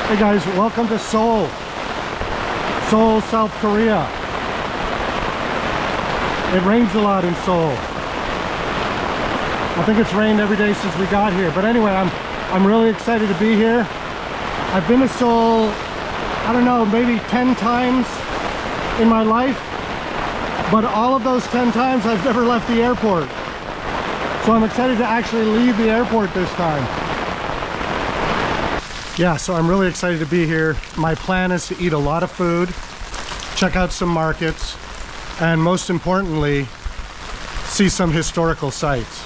Hey guys, welcome to Seoul, South Korea. It rains a lot in Seoul. I think it's rained every day since we got here. But anyway, I'm really excited to be here. I've been to Seoul, I don't know, maybe 10 times in my life. But all of those 10 times I've never left the airport. So I'm excited to actually leave the airport this time. Yeah, so I'm really excited to be here. My plan is to eat a lot of food, check out some markets, and most importantly, see some historical sites.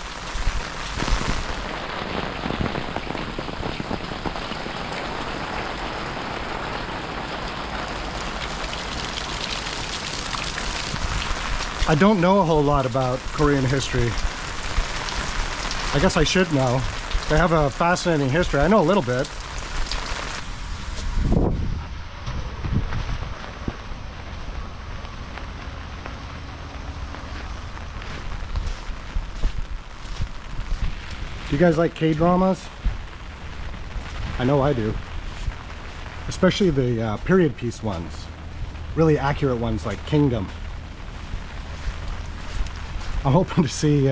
I don't know a whole lot about Korean history. I guess I should know. They have a fascinating history. I know a little bit. Do you guys like K-dramas? I know I do. Especially the period piece ones. Really accurate ones like Kingdom. I'm hoping to see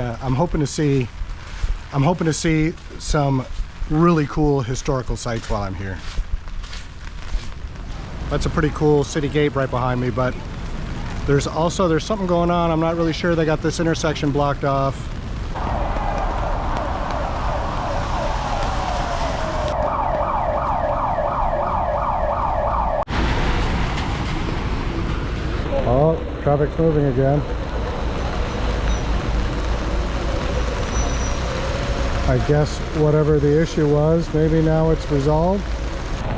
some really cool historical sites while I'm here. That's a pretty cool city gate right behind me, but there's something going on. I'm not really sure. They got this intersection blocked off. Oh, traffic's moving again. I guess whatever the issue was, maybe now it's resolved.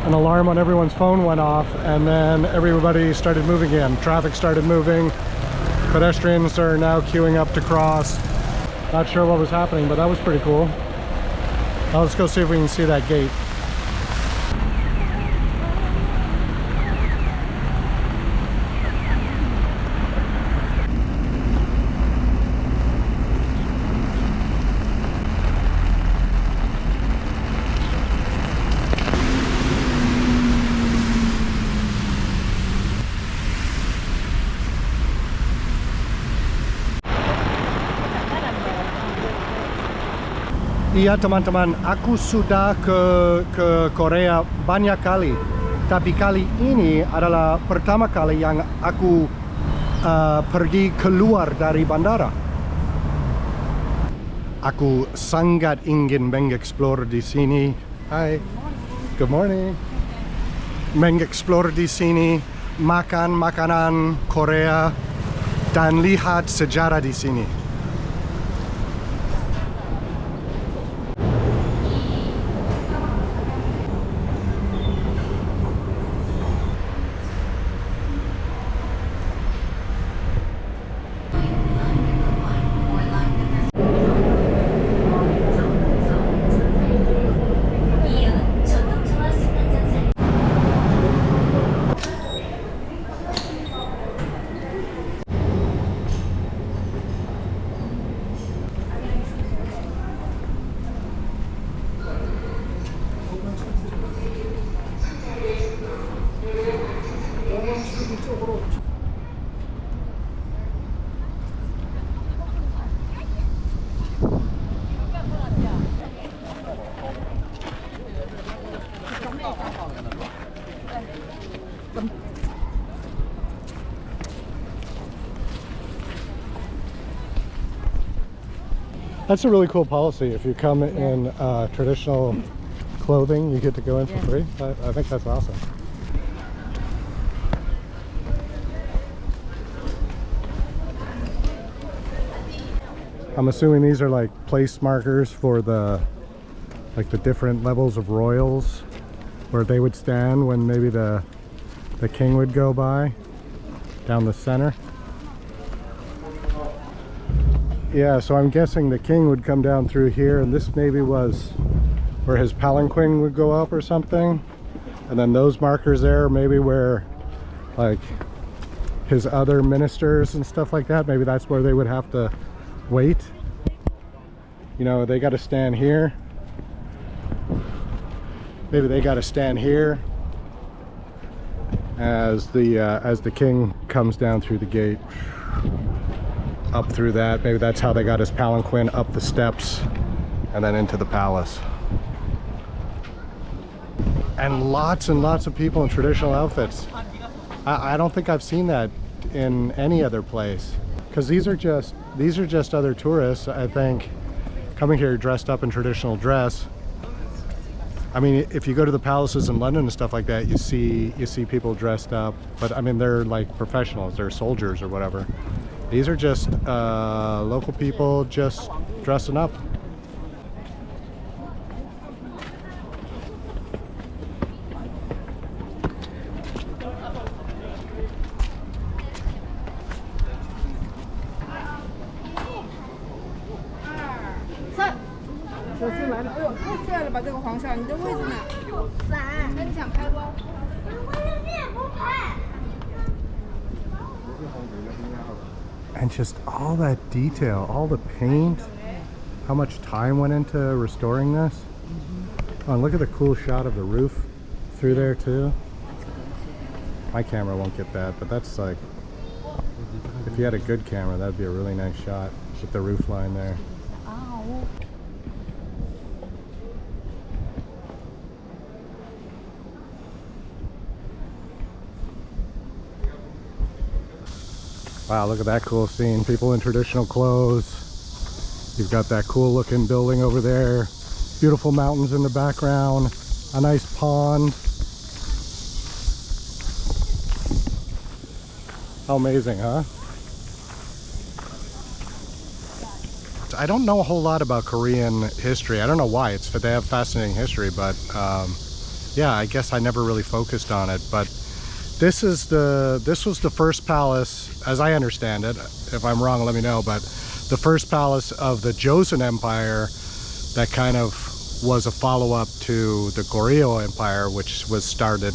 An alarm on everyone's phone went off, and then everybody started moving again. Traffic started moving. Pedestrians are now queuing up to cross. Not sure what was happening, but that was pretty cool. Now let's go see if we can see that gate. Iya teman-teman, aku sudah ke Korea banyak kali. Tapi kali ini adalah pertama kali yang aku pergi keluar dari bandara. Aku sangat ingin mengeksplor di sini. Hai, good morning. Mengeksplor di sini, makan makanan Korea, dan lihat sejarah di sini. That's a really cool policy. If you come in traditional clothing, you get to go in for free. I think that's awesome. I'm assuming these are like place markers for the different levels of royals where they would stand when maybe the king would go by down the center. Yeah, so I'm guessing the king would come down through here, and this maybe was where his palanquin would go up or something. And then those markers there, maybe where like his other ministers and stuff like that, maybe that's where they would have to wait. You know, they got to stand here. Maybe they got to stand here as the king comes down through the gate, up through that. Maybe that's how they got his palanquin up the steps and then into the palace. And lots of people in traditional outfits. I don't think I've seen that in any other place, because these are just other tourists, I think, coming here dressed up in traditional dress. I mean, if you go to the palaces in London and stuff like that, you see people dressed up, but I mean, they're like professionals, they're soldiers or whatever. These are just local people just dressing up. And just all that detail, all the paint, how much time went into restoring this. Oh, and look at the cool shot of the roof through there too. My camera won't get that, but that's like, if you had a good camera, that'd be a really nice shot with the roof line there. Wow, look at that cool scene. People in traditional clothes. You've got that cool looking building over there. Beautiful mountains in the background. A nice pond. How amazing, huh? I don't know a whole lot about Korean history. I don't know why. They have fascinating history, but yeah, I guess I never really focused on it. But this was the first palace, as I understand it. If I'm wrong, let me know. But the first palace of the Joseon Empire that kind of was a follow-up to the Goryeo Empire, which was started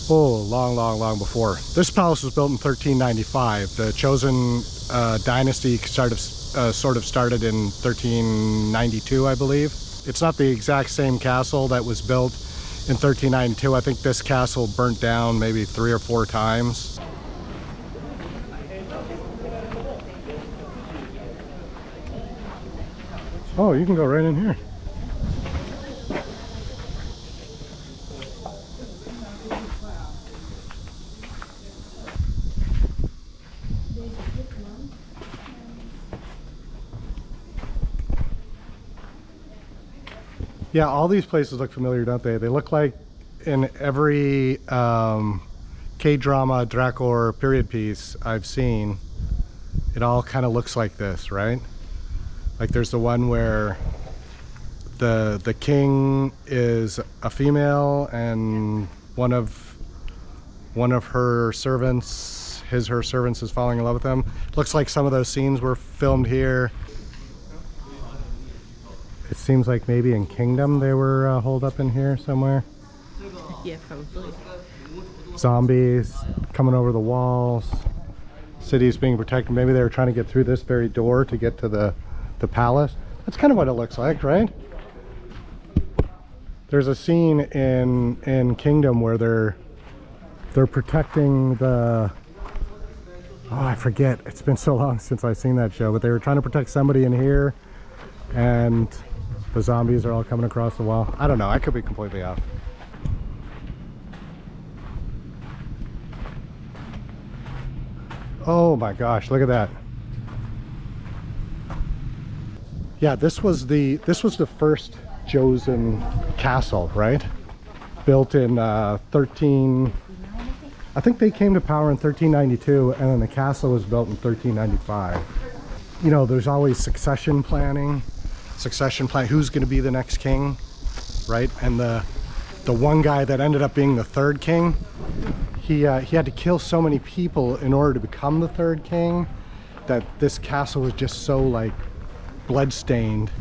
long before. This palace was built in 1395. The Joseon dynasty sort of started in 1392, I believe. It's not the exact same castle that was built in 1392. I think this castle burnt down maybe 3 or 4 times. Oh, you can go right in here. Yeah, all these places look familiar, don't they? They look like in every K-drama, Drakor period piece I've seen, it all kind of looks like this, right? Like there's the one where the king is a female and one of her servants, her servants is falling in love with him. Looks like some of those scenes were filmed here. It seems like maybe in Kingdom they were holed up in here somewhere. Yeah, probably. Zombies coming over the walls. Cities being protected. Maybe they were trying to get through this very door to get to the palace. That's kind of what it looks like, right? There's a scene in Kingdom where they're protecting the... Oh, I forget. It's been so long since I've seen that show, but they were trying to protect somebody in here, and the zombies are all coming across the wall. I don't know. I could be completely off. Oh my gosh, look at that. Yeah, this was the first Joseon castle, right? Built in 13... I think they came to power in 1392, and then the castle was built in 1395. You know, there's always succession planning. Who's going to be the next king, right? And the one guy that ended up being the third king, he had to kill so many people in order to become the third king, that this castle was just so like bloodstained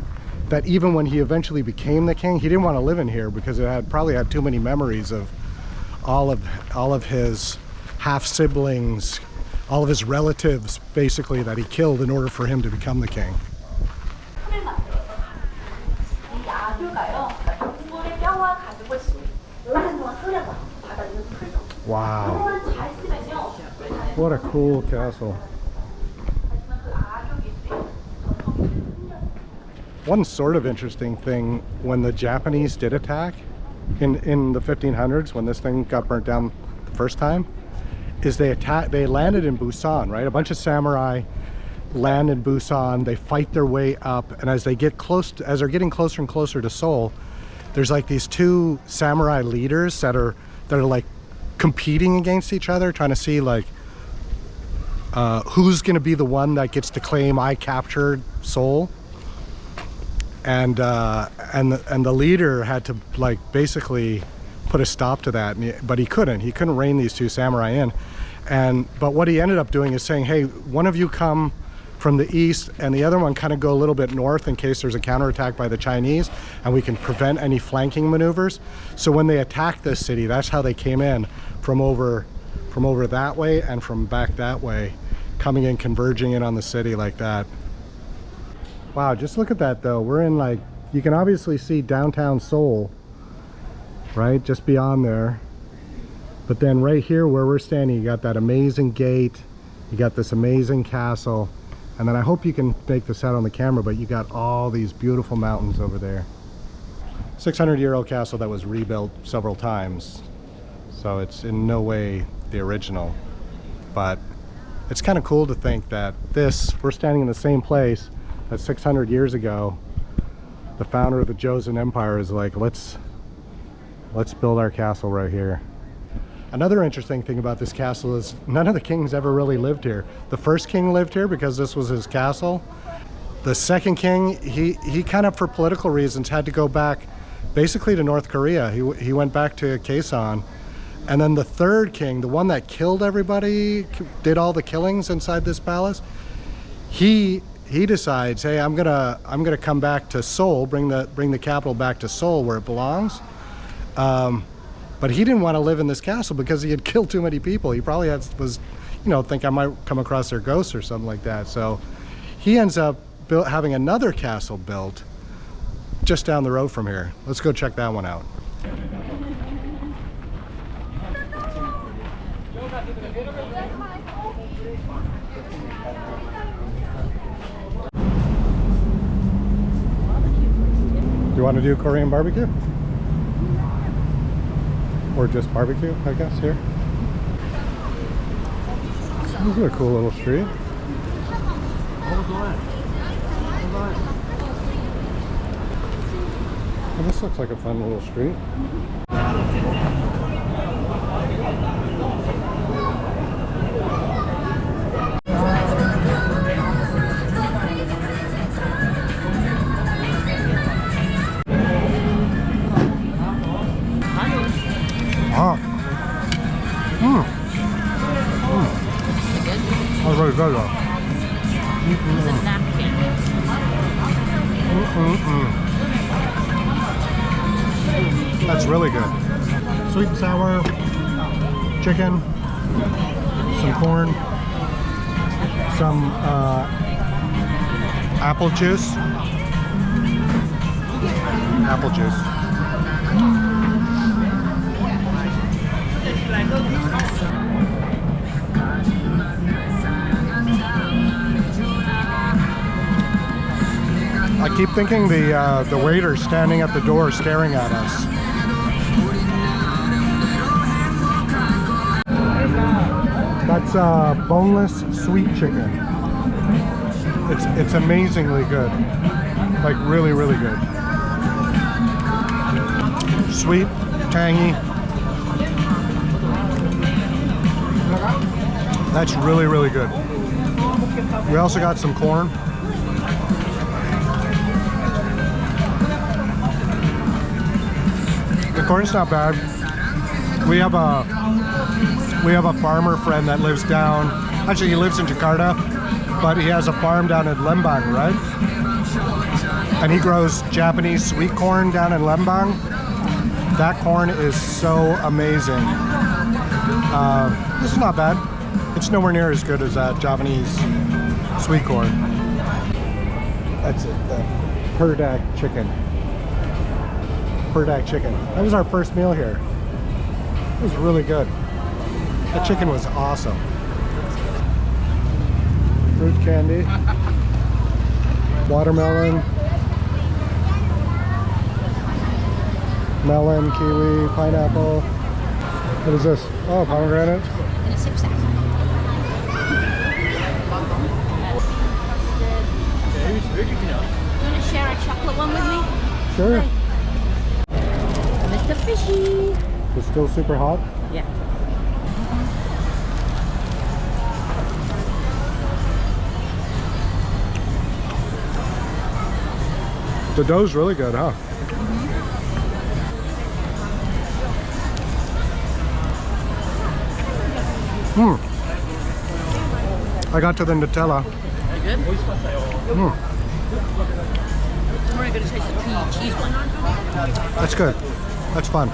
that even when he eventually became the king, he didn't want to live in here because it probably had too many memories of all of his half siblings, all of his relatives basically that he killed in order for him to become the king. Wow. What a cool castle. One sort of interesting thing, when the Japanese did attack in the 1500s, when this thing got burnt down the first time, is they landed in Busan, right? A bunch of samurai land in Busan, they fight their way up, and as they get close to, as they're getting closer and closer to Seoul, there's like these two samurai leaders that are like competing against each other, trying to see like who's going to be the one that gets to claim I captured Seoul. And the leader had to like basically put a stop to that, but he couldn't rein these two samurai in. But what he ended up doing is saying, hey, one of you come from the east and the other one kind of go a little bit north in case there's a counterattack by the Chinese, and we can prevent any flanking maneuvers. So when they attacked this city, that's how they came in from over that way and from back that way, coming in, converging in on the city like that. Wow, just look at that though. We're in, like, you can obviously see downtown Seoul, right, just beyond there. But then right here where we're standing, you got that amazing gate, you got this amazing castle, and then I hope you can make this out on the camera, but you got all these beautiful mountains over there. 600-year-old castle that was rebuilt several times, so it's in no way the original. But it's kind of cool to think that we're standing in the same place that 600 years ago the founder of the Joseon Empire is like, let's build our castle right here. Another interesting thing about this castle is none of the kings ever really lived here. The first king lived here because this was his castle. The second king, he kind of, for political reasons, had to go back basically to North Korea. He went back to Kaesong. And then the third king, the one that killed everybody, did all the killings inside this palace, he decides, hey, I'm gonna come back to Seoul, bring the capital back to Seoul where it belongs. But he didn't want to live in this castle because he had killed too many people. He probably was, think I might come across their ghosts or something like that. So he ends up having another castle built just down the road from here. Let's go check that one out. Do you want to do Korean barbecue? Or just barbecue, I guess, here. This is a cool little street. Well, this looks like a fun little street. That's really good though. The napkin. That's really good. Sweet and sour chicken, some corn, some apple juice. Apple juice. I keep thinking the waiter's standing at the door staring at us. That's boneless sweet chicken. It's amazingly good. Like really, really good. Sweet, tangy. That's really, really good. We also got some corn. The corn's not bad. We have a farmer friend that lives down, actually he lives in Jakarta, but he has a farm down in Lembang, right? And he grows Japanese sweet corn down in Lembang. That corn is so amazing. This is not bad. It's nowhere near as good as that Japanese sweet corn. That's it, the Perdak chicken. Perdak chicken. That was our first meal here. It was really good. That chicken was awesome. Fruit candy, watermelon, melon, kiwi, pineapple. What is this? Oh, pomegranate. And a sip sack. You want to share a chocolate one with me? Sure. Mr. Fishy. It's still super hot. Yeah. The dough's really good, huh? I got to the Nutella. You good? We're going to taste the cream cheese one. That's good. That's fun.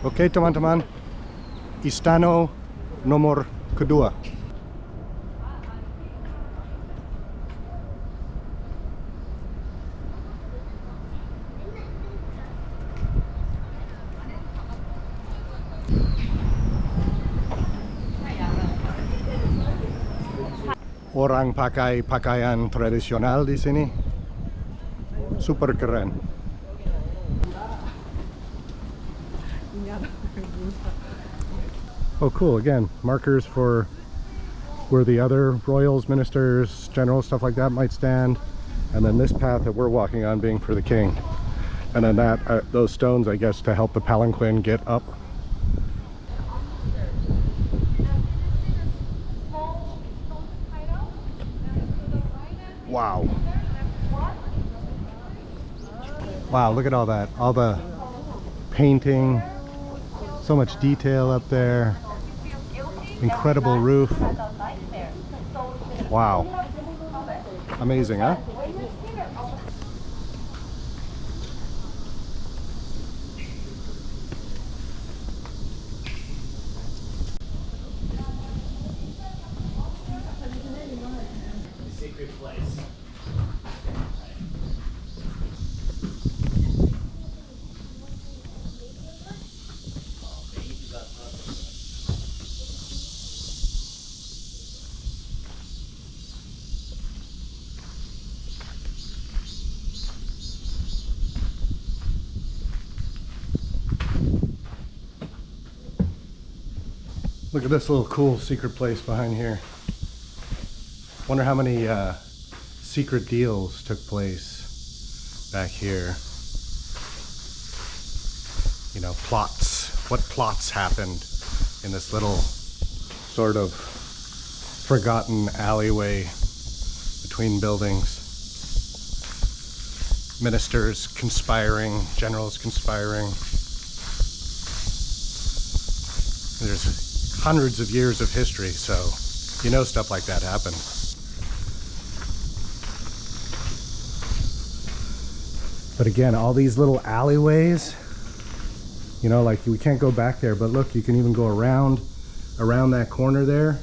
Oke teman-teman, Istana nomor kedua. Orang pakai pakaian tradisional di sini. Super keren. Oh cool, again, markers for where the other royals, ministers, generals, stuff like that might stand. And then this path that we're walking on being for the king. And then that, those stones, I guess, to help the palanquin get up. Wow. Wow, look at all that. All the painting. So much detail up there. Incredible roof. Wow. Amazing, huh? Secret place. Look at this little cool secret place behind here. Wonder how many secret deals took place back here. You know, plots. What plots happened in this little sort of forgotten alleyway between buildings. Ministers conspiring, generals conspiring. There's hundreds of years of history, so you know stuff like that happened. But again, all these little alleyways, you know, like we can't go back there, but look, you can even go around that corner there.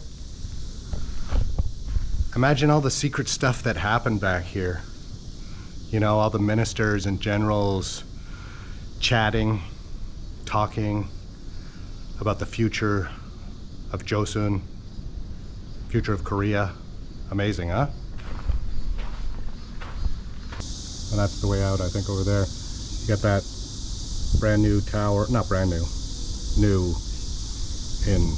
Imagine all the secret stuff that happened back here. You know, all the ministers and generals chatting, talking about the future of Joseun, future of Korea. Amazing, huh? And that's the way out, I think, over there. You got that brand new tower, not brand new, new in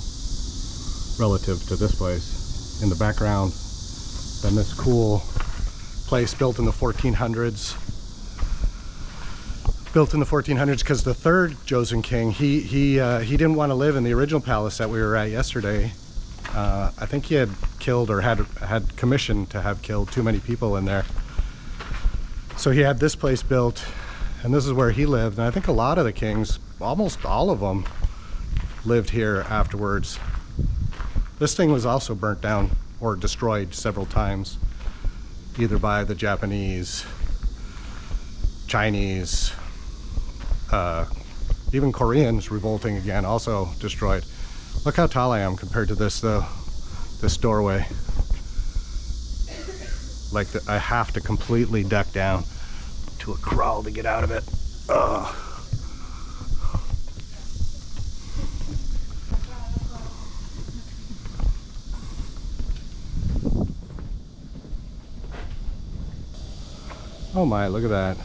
relative to this place in the background. Then this cool place built in the 1400s. Built in the 1400s because the third Joseon king, he didn't want to live in the original palace that we were at yesterday. I think he had killed or had commissioned to have killed too many people in there. So he had this place built, and this is where he lived. And I think a lot of the kings, almost all of them, lived here afterwards. This thing was also burnt down or destroyed several times, either by the Japanese, Chinese, even Koreans revolting again, also destroyed. Look how tall I am compared to this though, this doorway. Like I have to completely duck down to a crawl to get out of it. Ugh. Oh my, look at that.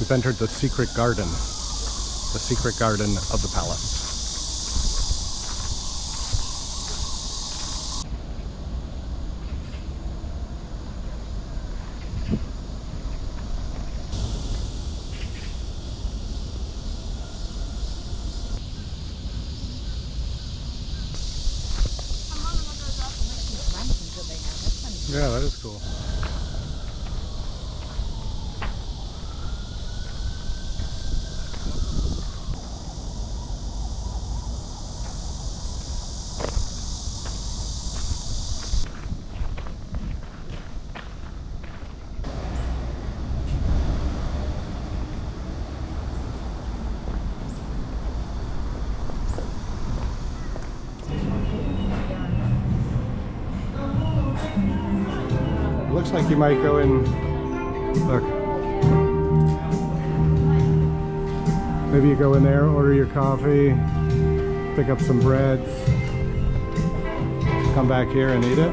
We've entered the secret garden of the palace. Yeah, that is cool. Looks like you might go in. Look. Maybe you go in there, order your coffee, pick up some breads, come back here and eat it.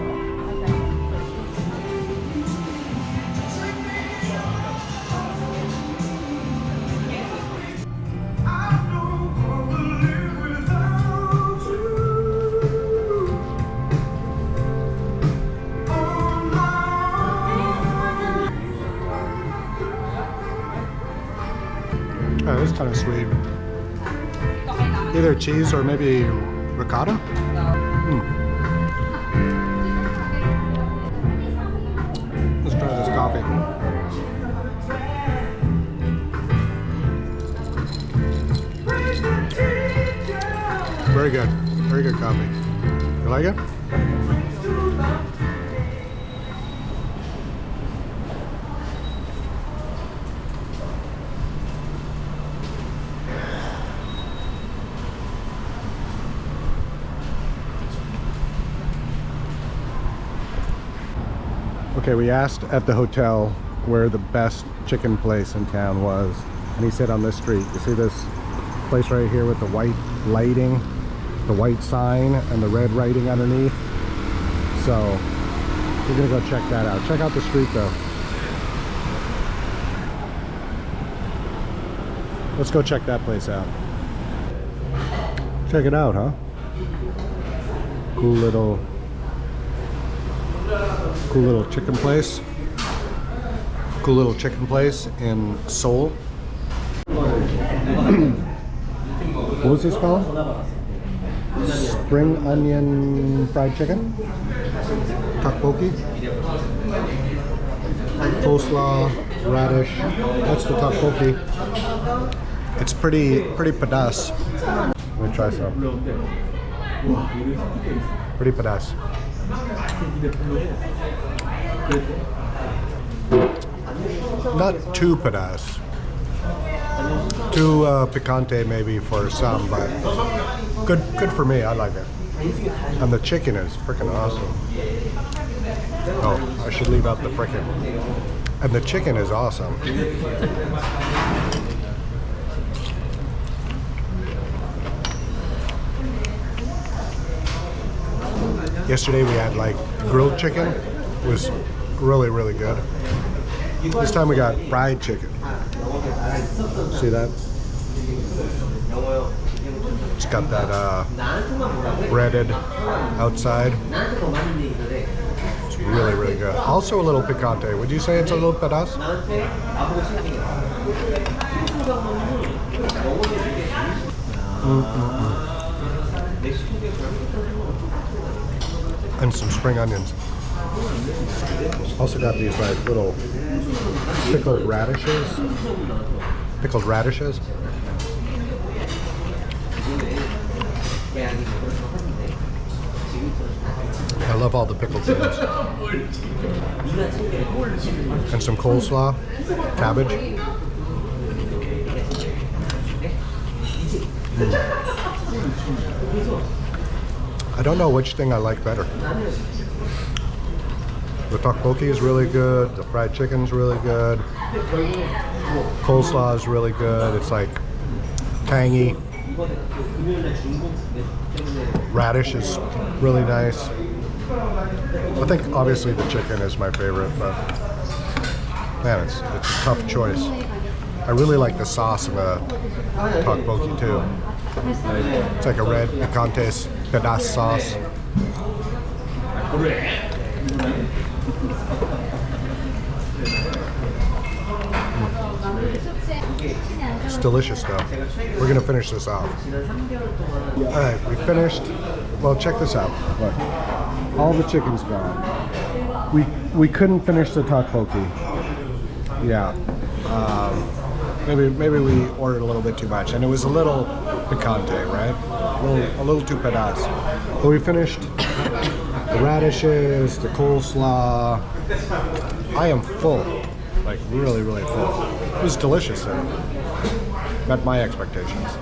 Oh, it's kind of sweet. Either cheese or maybe ricotta. Let's try this coffee. Very good. Very good coffee. You like it? Okay, we asked at the hotel where the best chicken place in town was, and he said on this street. You see this place right here with the white lighting, the white sign, and the red writing underneath? So we're gonna go check that out. Check out the street though. Let's go check that place out. Check it out, huh? Cool little chicken place. Cool little chicken place in Seoul. What was this called? Spring onion fried chicken? Tteokbokki? Coleslaw, radish. That's the tteokbokki. It's pretty pedas. Let me try some. Pretty pedas. Not too pedas. Too picante maybe for some, but good for me. I like it. And the chicken is freaking awesome. Oh, I should leave out the frickin'. And the chicken is awesome. Yesterday we had like grilled chicken. It was really good. This time we got fried chicken. See that? It's got that breaded outside. It's really good. Also a little picante. Would you say it's a little pedas? and some spring onions. Also got these like little pickled radishes. Pickled radishes. I love all the pickled things. And some coleslaw, cabbage. I don't know which thing I like better. The tteokbokki is really good, the fried chicken's really good, coleslaw is really good, it's like tangy. Radish is really nice. I think obviously the chicken is my favorite, but man, it's a tough choice. I really like the sauce in the tteokbokki too. It's like a red picante pedas sauce. It's delicious though. We're gonna finish this off. Alright, we finished. Well, check this out. Look. All the chicken's gone. We couldn't finish the tteokbokki. Yeah. Maybe we ordered a little bit too much, and it was a little picante, right? A little too pedas. But we finished the radishes, the coleslaw. I am full, like really, really full. It was delicious though. Met my expectations.